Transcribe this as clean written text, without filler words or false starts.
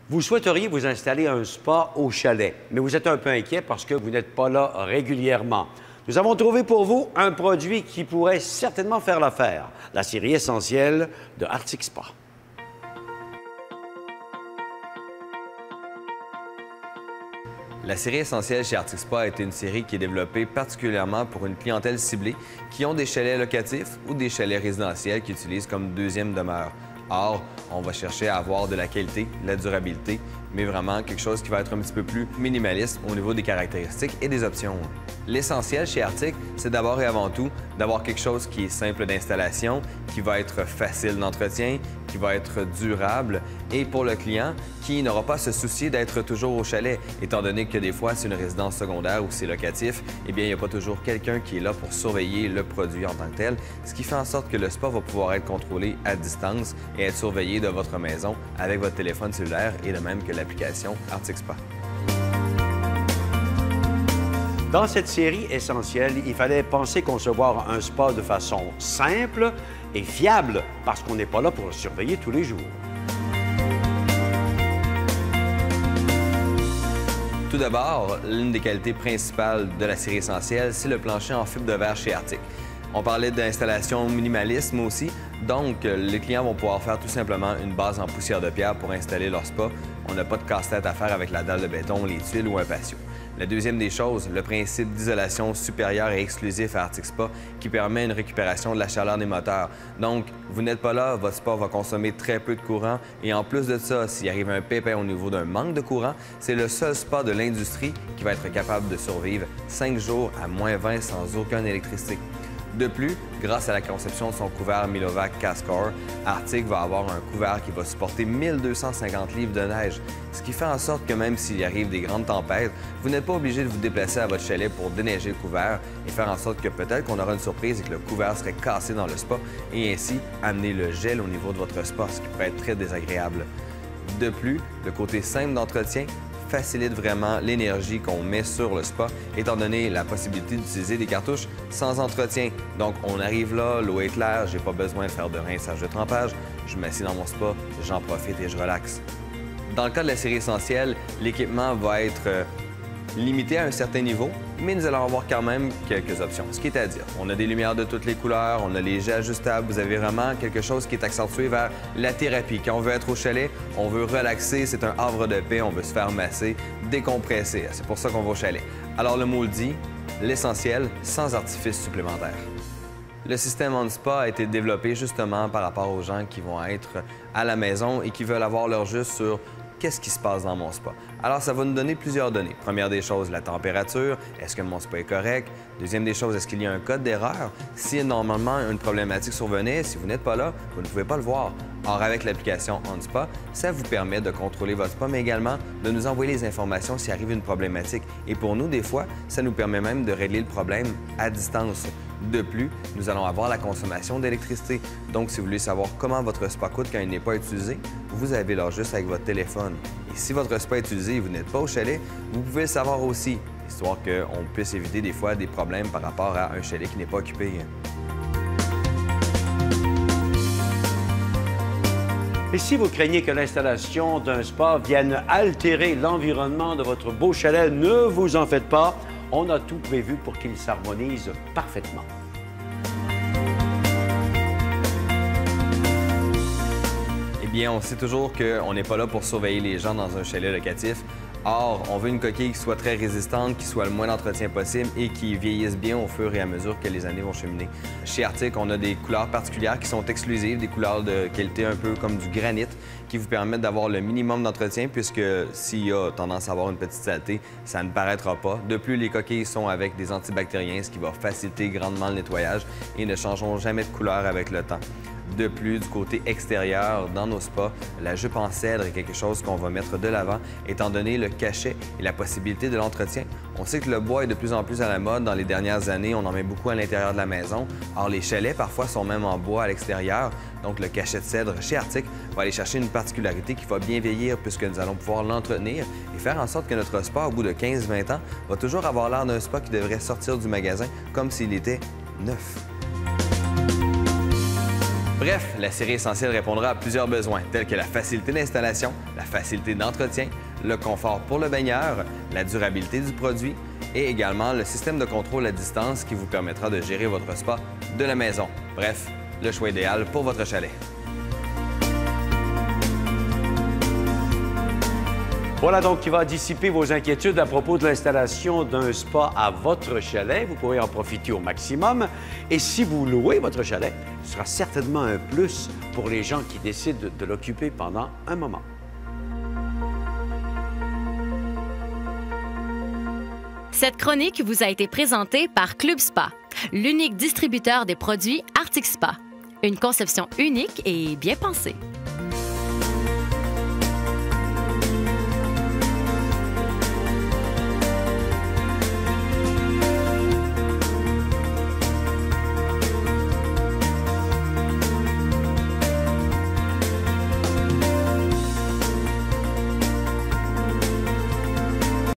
Vous souhaiteriez vous installer un spa au chalet, mais vous êtes un peu inquiet parce que vous n'êtes pas là régulièrement. Nous avons trouvé pour vous un produit qui pourrait certainement faire l'affaire, la série essentielle de Arctic Spa. La série essentielle chez Arctic Spa a été une série qui est développée particulièrement pour une clientèle ciblée qui ont des chalets locatifs ou des chalets résidentiels qu'ils utilisent comme deuxième demeure. Or, on va chercher à avoir de la qualité, de la durabilité, mais vraiment quelque chose qui va être un petit peu plus minimaliste au niveau des caractéristiques et des options. L'essentiel chez Arctic, c'est d'abord et avant tout d'avoir quelque chose qui est simple d'installation, qui va être facile d'entretien, qui va être durable et pour le client qui n'aura pas à se soucier d'être toujours au chalet, étant donné que des fois c'est une résidence secondaire ou c'est locatif, eh bien il n'y a pas toujours quelqu'un qui est là pour surveiller le produit en tant que tel, ce qui fait en sorte que le spa va pouvoir être contrôlé à distance et être surveillé de votre maison avec votre téléphone cellulaire et de même que l'application Arctic Spa. Dans cette série essentielle, il fallait penser concevoir un spa de façon simple et fiable parce qu'on n'est pas là pour le surveiller tous les jours. Tout d'abord, l'une des qualités principales de la série essentielle, c'est le plancher en fibre de verre chez Arctic. On parlait d'installation minimalisme aussi, donc les clients vont pouvoir faire tout simplement une base en poussière de pierre pour installer leur spa. On n'a pas de casse-tête à faire avec la dalle de béton, les tuiles ou un patio. La deuxième des choses, le principe d'isolation supérieure et exclusif à Arctic Spa qui permet une récupération de la chaleur des moteurs. Donc, vous n'êtes pas là, votre spa va consommer très peu de courant et en plus de ça, s'il arrive un pépin au niveau d'un manque de courant, c'est le seul spa de l'industrie qui va être capable de survivre 5 jours à -20 sans aucune électricité. De plus, grâce à la conception de son couvert Milovac Cascore, Arctic va avoir un couvert qui va supporter 1250 livres de neige, ce qui fait en sorte que même s'il arrive des grandes tempêtes, vous n'êtes pas obligé de vous déplacer à votre chalet pour déneiger le couvert et faire en sorte que peut-être qu'on aura une surprise et que le couvert serait cassé dans le spa et ainsi amener le gel au niveau de votre spa, ce qui peut être très désagréable. De plus, le côté simple d'entretien facilite vraiment l'énergie qu'on met sur le spa, étant donné la possibilité d'utiliser des cartouches sans entretien. Donc, on arrive là, l'eau est claire, j'ai pas besoin de faire de rinçage de trempage, je m'assieds dans mon spa, j'en profite et je relaxe. Dans le cas de la série essentielle, l'équipement va être limité à un certain niveau, mais nous allons avoir quand même quelques options. Ce qui est à dire, on a des lumières de toutes les couleurs, on a les jets ajustables, vous avez vraiment quelque chose qui est accentué vers la thérapie. Quand on veut être au chalet, on veut relaxer, c'est un havre de paix, on veut se faire masser, décompresser. C'est pour ça qu'on va au chalet. Alors le mot le dit, l'essentiel sans artifice supplémentaire. Le système OnSpa a été développé justement par rapport aux gens qui vont être à la maison et qui veulent avoir leur juste sur qu'est-ce qui se passe dans mon spa. Alors, ça va nous donner plusieurs données. Première des choses, la température. Est-ce que mon spa est correct? Deuxième des choses, est-ce qu'il y a un code d'erreur? Si normalement une problématique survenait, si vous n'êtes pas là, vous ne pouvez pas le voir. Or, avec l'application OnSpa, ça vous permet de contrôler votre spa, mais également de nous envoyer les informations s'il arrive une problématique. Et pour nous, des fois, ça nous permet même de régler le problème à distance. De plus, nous allons avoir la consommation d'électricité. Donc, si vous voulez savoir comment votre spa coûte quand il n'est pas utilisé, vous avez l'heure juste avec votre téléphone. Et si votre spa est utilisé et vous n'êtes pas au chalet, vous pouvez le savoir aussi, histoire qu'on puisse éviter des fois des problèmes par rapport à un chalet qui n'est pas occupé. Et si vous craignez que l'installation d'un spa vienne altérer l'environnement de votre beau chalet, ne vous en faites pas. On a tout prévu pour qu'il s'harmonise parfaitement. Eh bien, on sait toujours qu'on n'est pas là pour surveiller les gens dans un chalet locatif. Or, on veut une coquille qui soit très résistante, qui soit le moins d'entretien possible et qui vieillisse bien au fur et à mesure que les années vont cheminer. Chez Arctic, on a des couleurs particulières qui sont exclusives, des couleurs de qualité un peu comme du granit, qui vous permettent d'avoir le minimum d'entretien puisque s'il y a tendance à avoir une petite saleté, ça ne paraîtra pas. De plus, les coquilles sont avec des antibactériens, ce qui va faciliter grandement le nettoyage et ne changeront jamais de couleur avec le temps. De plus, du côté extérieur, dans nos spas, la jupe en cèdre est quelque chose qu'on va mettre de l'avant, étant donné le cachet et la possibilité de l'entretien. On sait que le bois est de plus en plus à la mode. Dans les dernières années, on en met beaucoup à l'intérieur de la maison. Or, les chalets, parfois, sont même en bois à l'extérieur. Donc, le cachet de cèdre chez Arctic va aller chercher une particularité qui va bien vieillir puisque nous allons pouvoir l'entretenir et faire en sorte que notre spa, au bout de 15-20 ans, va toujours avoir l'air d'un spa qui devrait sortir du magasin comme s'il était neuf. Bref, la série essentielle répondra à plusieurs besoins, tels que la facilité d'installation, la facilité d'entretien, le confort pour le baigneur, la durabilité du produit et également le système de contrôle à distance qui vous permettra de gérer votre spa de la maison. Bref, le choix idéal pour votre chalet. Voilà donc qui va dissiper vos inquiétudes à propos de l'installation d'un spa à votre chalet. Vous pourrez en profiter au maximum. Et si vous louez votre chalet, ce sera certainement un plus pour les gens qui décident de l'occuper pendant un moment. Cette chronique vous a été présentée par Club Spa, l'unique distributeur des produits Arctic Spa. Une conception unique et bien pensée.